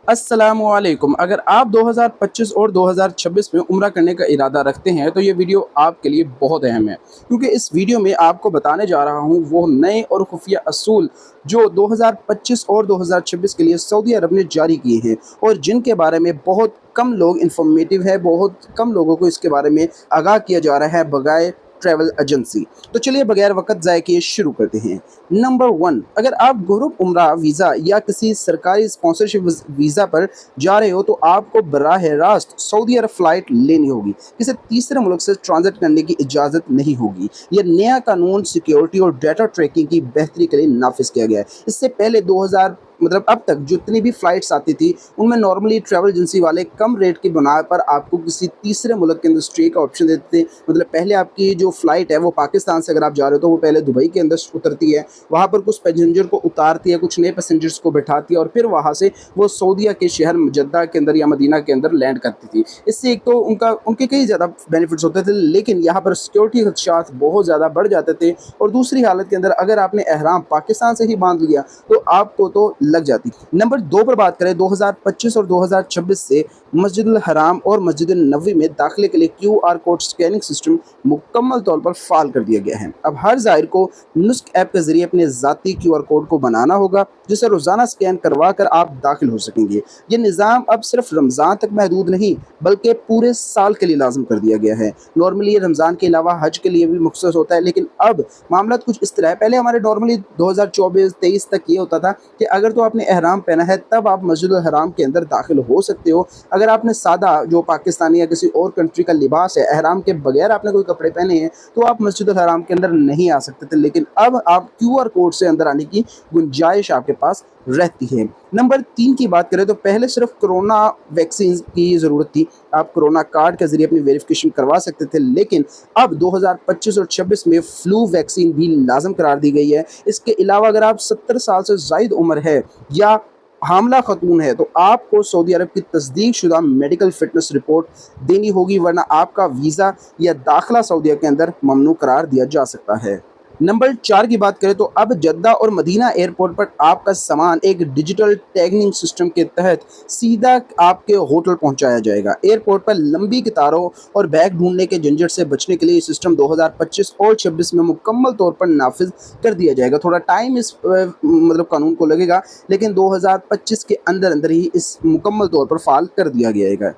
अस्सलामुअलैकुम। अगर आप 2025 और 2026 में उम्रा करने का इरादा रखते हैं तो ये वीडियो आपके लिए बहुत अहम है, क्योंकि इस वीडियो में आपको बताने जा रहा हूँ वो नए और खुफिया असूल जो 2025 और 2026 के लिए सऊदी अरब ने जारी किए हैं और जिनके बारे में बहुत कम लोग इन्फॉर्मेटिव है, बहुत कम लोगों को इसके बारे में आगाह किया जा रहा है बगैर ट्रैवल एजेंसी। तो चलिए बगैर वक्त ज़ाय किए शुरू करते हैं। नंबर 1, अगर आप ग्रुप उम्रा वीज़ा या किसी सरकारी स्पॉन्सरशिप वीज़ा पर जा रहे हो तो आपको बराह रास्त सऊदी अरब फ़्लाइट लेनी होगी। किसी तीसरे मुल्क से ट्रांज़िट करने की इजाज़त नहीं होगी। यह नया कानून सिक्योरिटी और डाटा ट्रैकिंग की बेहतरी के लिए नाफिज किया गया है। इससे पहले 2000 मतलब अब तक जितनी भी फ़्लाइट्स आती थी उनमें नॉर्मली ट्रैवल एजेंसी वाले कम रेट की बुनियाद पर आपको किसी तीसरे मुल्क के अंदर स्टे का ऑप्शन देते थे। मतलब पहले आपकी जो फ़्लाइट है वो पाकिस्तान से अगर आप जा रहे हो तो वो पहले दुबई के अंदर उतरती है, वहाँ पर कुछ पैसेंजर को उतारती है, कुछ नए पैसेंजर्स को बैठाती है और फिर वहाँ से वो सऊदीया के शहर जद्दा के अंदर या मदीना के अंदर लैंड करती थी। इससे एक तो उनके कई ज़्यादा बेनिफिट्स होते थे, लेकिन यहाँ पर सिक्योरिटी खदशात बहुत ज़्यादा बढ़ जाते थे और दूसरी हालत के अंदर अगर आपने एहराम पाकिस्तान से ही बांध लिया तो आपको तो लग जाती। नंबर 2 पर बात करें, 2025 और 2026 से मस्जिदुल हराम और मस्जिद नबवी में दाखिले के लिए QR कोड स्कैनिंग सिस्टम मुकम्मल तौर पर फ़ाल कर दिया गया है। अब हर ज़ाहिर को नुस्ख ऐप के ज़रिए अपने ज़ाती QR कोड को बनाना होगा, जिसे रोज़ाना स्कैन करवा कर आप दाखिल हो सकेंगे। ये निज़ाम अब सिर्फ रमज़ान तक महदूद नहीं बल्कि पूरे साल के लिए लाज़िम कर दिया गया है। नॉर्मली ये रमज़ान के अलावा हज के लिए भी मखसूस होता है, लेकिन अब मामला कुछ इस तरह है। पहले हमारे नॉर्मली 2024-23 तक ये होता था कि अगर तो आपने एहराम पहना है तब आप मस्जिदुल हराम के अंदर दाखिल हो सकते हो। अगर आपने सादा जो पाकिस्तानी या किसी और कंट्री का लिबास है, एहराम के बगैर आपने कोई कपड़े पहने हैं तो आप मस्जिदुल हराम के अंदर नहीं आ सकते थे, लेकिन अब आप QR कोड से अंदर आने की गुंजाइश आपके पास रहती है। नंबर 3 की बात करें तो पहले सिर्फ कोरोना वैक्सीन की ज़रूरत थी, आप कोरोना कार्ड के ज़रिए अपनी वेरिफिकेशन करवा सकते थे, लेकिन अब 2025 और 26 में फ्लू वैक्सीन भी लाजम करार दी गई है। इसके अलावा अगर आप 70 साल से ज़ायद उम्र है या हामला खतून है तो आपको सऊदी अरब की तस्दीक शुदा मेडिकल फिटनेस रिपोर्ट देनी होगी, वरना आपका वीज़ा या दाखिला सऊदीया के अंदर ममनू करार दिया जा सकता है। नंबर 4 की बात करें तो अब जद्दा और मदीना एयरपोर्ट पर आपका सामान एक डिजिटल टैगिंग सिस्टम के तहत सीधा आपके होटल पहुंचाया जाएगा। एयरपोर्ट पर लंबी कतारों और बैग ढूंढने के झंझट से बचने के लिए ये सिस्टम 2025 और 26 में मुकम्मल तौर पर नाफिज कर दिया जाएगा। थोड़ा टाइम इस मतलब कानून को लगेगा, लेकिन 2025 के अंदर अंदर ही इस मुकम्मल तौर पर फाल कर दिया जाएगा।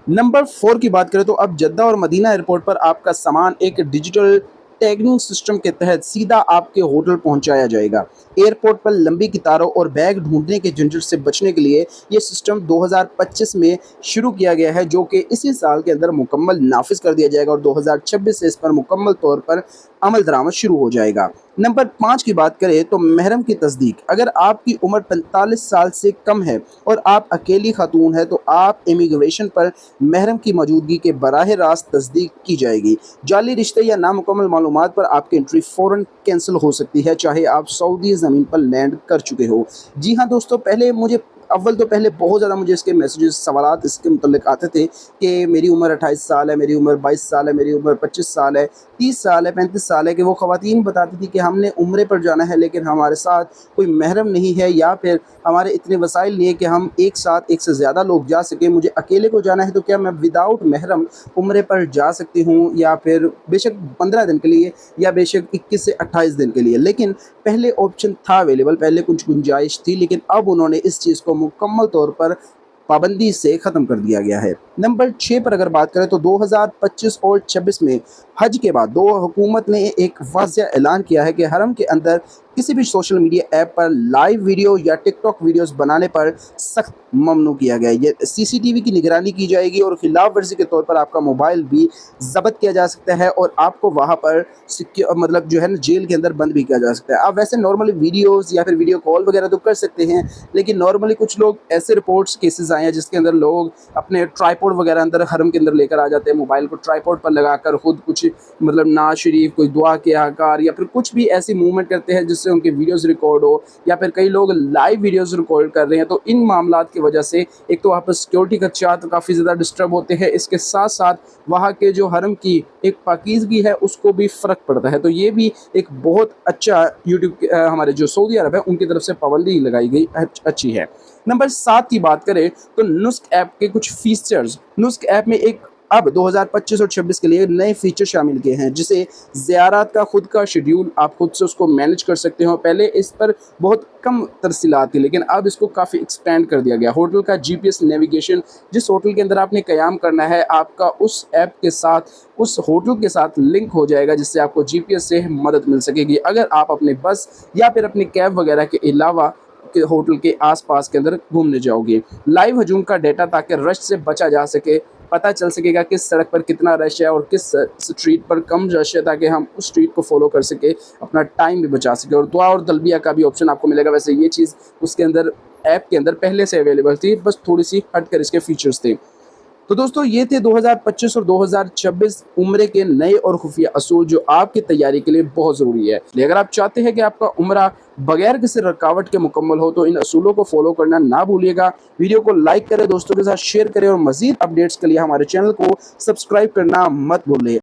नंबर 4 की बात करें तो अब जद्दा और मदीना एयरपोर्ट पर आपका सामान एक डिजिटल टैगिंग सिस्टम के तहत सीधा आपके होटल पहुंचाया जाएगा। एयरपोर्ट पर लंबी कतारों और बैग ढूंढने के झंझट से बचने के लिए ये सिस्टम 2025 में शुरू किया गया है, जो कि इसी साल के अंदर मुकम्मल नाफिज कर दिया जाएगा और 2026 से इस पर मुकम्मल तौर पर अमल दरामद शुरू हो जाएगा। नंबर 5 की बात करें तो महरम की तस्दीक, अगर आपकी उम्र 45 साल से कम है और आप अकेली खातून है तो आप इमिग्रेशन पर महरम की मौजूदगी के बराह रास्त तस्दीक की जाएगी। जाली रिश्ते या नामुकम्मल मालूमात पर आपकी एंट्री फ़ौरन कैंसिल हो सकती है, चाहे आप सऊदी ज़मीन पर लैंड कर चुके हो। जी हाँ दोस्तों, पहले बहुत ज़्यादा मुझे इसके मैसेजेस सवालात इसके मुतल्लिक आते थे कि मेरी उम्र 28 साल है, मेरी उम्र 22 साल है, मेरी उम्र 25 साल है, 30 साल है, 35 साल है, कि वो ख़वातीन बताती थी कि हमने उम्रे पर जाना है लेकिन हमारे साथ कोई महरम नहीं है या फिर हमारे इतने वसाइल नहीं है कि हम एक साथ एक से ज़्यादा लोग जा सकें, मुझे अकेले को जाना है तो क्या मैं विदाउट महरम उम्रे पर जा सकती हूँ, या फिर बेशक 15 दिन के लिए या बेशक 21 से 28 दिन के लिए। लेकिन पहले ऑप्शन था अवेलेबल, पहले कुछ गुंजाइश थी, लेकिन अब उन्होंने इस चीज़ को मुकम्मल तौर पर पाबंदी से ख़त्म कर दिया गया है। नंबर 6 पर अगर बात करें तो 2025 और 26 में हज के बाद दो हुकूमत ने एक वाज़ेह ऐलान किया है कि हरम के अंदर किसी भी सोशल मीडिया ऐप पर लाइव वीडियो या टिकटॉक वीडियोस बनाने पर सख्त ममनू किया गया है। ये CCTV की निगरानी की जाएगी और खिलाफ वर्जी के तौर पर आपका मोबाइल भी ज़ब्त किया जा सकता है और आपको वहाँ पर मतलब जो है ना जेल के अंदर बंद भी किया जा सकता है। आप वैसे नॉर्मली वीडियोज़ या फिर वीडियो कॉल वगैरह तो कर सकते हैं, लेकिन नॉर्मली कुछ लोग ऐसे रिपोर्ट्स केसेस आए हैं जिसके अंदर लोग अपने ट्राईपोड वगैरह अंदर हरम के अंदर लेकर आ जाते हैं, मोबाइल को ट्राईपोड पर लगाकर खुद कुछ मतलब नाज शरीफ, कोई दुआ के आकार या फिर कुछ भी ऐसी मूवमेंट करते हैं जिससे से उनके वीडियोज़ रिकॉर्ड हो, या फिर कई लोग लाइव वीडियोज़ रिकॉर्ड कर रहे हैं, तो इन मामलात की वजह से एक तो वहाँ पर सिक्योरिटी खदशात काफ़ी ज़्यादा डिस्टर्ब होते हैं। इसके साथ-साथ वहाँ के जो हरम की एक पाकीज़गी है उसको भी फ़र्क पड़ता है। तो ये भी एक बहुत अच्छा यूट्यूब के हमारे जो सऊदी अरब है उनकी तरफ से पाबंदी लगाई गई अच्छी है। नंबर 7 की बात करें तो नुस्क ऐप के कुछ फीचर्स। नुस्क ऐप में एक अब 2025 और 26 के लिए नए फीचर शामिल किए हैं, जिसे ज़ियारत का खुद का शेड्यूल आप खुद से उसको मैनेज कर सकते हो। पहले इस पर बहुत कम तरसीलात थी, लेकिन अब इसको काफ़ी एक्सपेंड कर दिया गया। होटल का जीपीएस नेविगेशन, जिस होटल के अंदर आपने क़याम करना है, आपका उस ऐप के साथ, उस होटल के साथ लिंक हो जाएगा, जिससे आपको जीपीएस से मदद मिल सकेगी अगर आप अपने बस या फिर अपनी कैब वगैरह के अलावा के होटल के आसपास के अंदर घूमने जाओगे। लाइव हजूम का डेटा, ताकि रश से बचा जा सके, पता चल सकेगा किस सड़क पर कितना रश है और किस स्ट्रीट पर कम रश है, ताकि हम उस स्ट्रीट को फॉलो कर सके, अपना टाइम भी बचा सके। और दुआ और तलबिया का भी ऑप्शन आपको मिलेगा। वैसे ये चीज़ उसके अंदर ऐप के अंदर पहले से अवेलेबल थी, बस थोड़ी सी हटकर इसके फीचर्स थे। तो दोस्तों ये थे 2025 और 2026 उम्रे के नए और खुफिया असूल, जो आपकी तैयारी के लिए बहुत ज़रूरी है। इसलिए अगर आप चाहते हैं कि आपका उम्रा बगैर किसी रुकावट के मुकम्मल हो, तो इन असूलों को फॉलो करना ना भूलिएगा। वीडियो को लाइक करें, दोस्तों के साथ शेयर करें, और मज़ीद अपडेट्स के लिए हमारे चैनल को सब्सक्राइब करना मत भूलिए।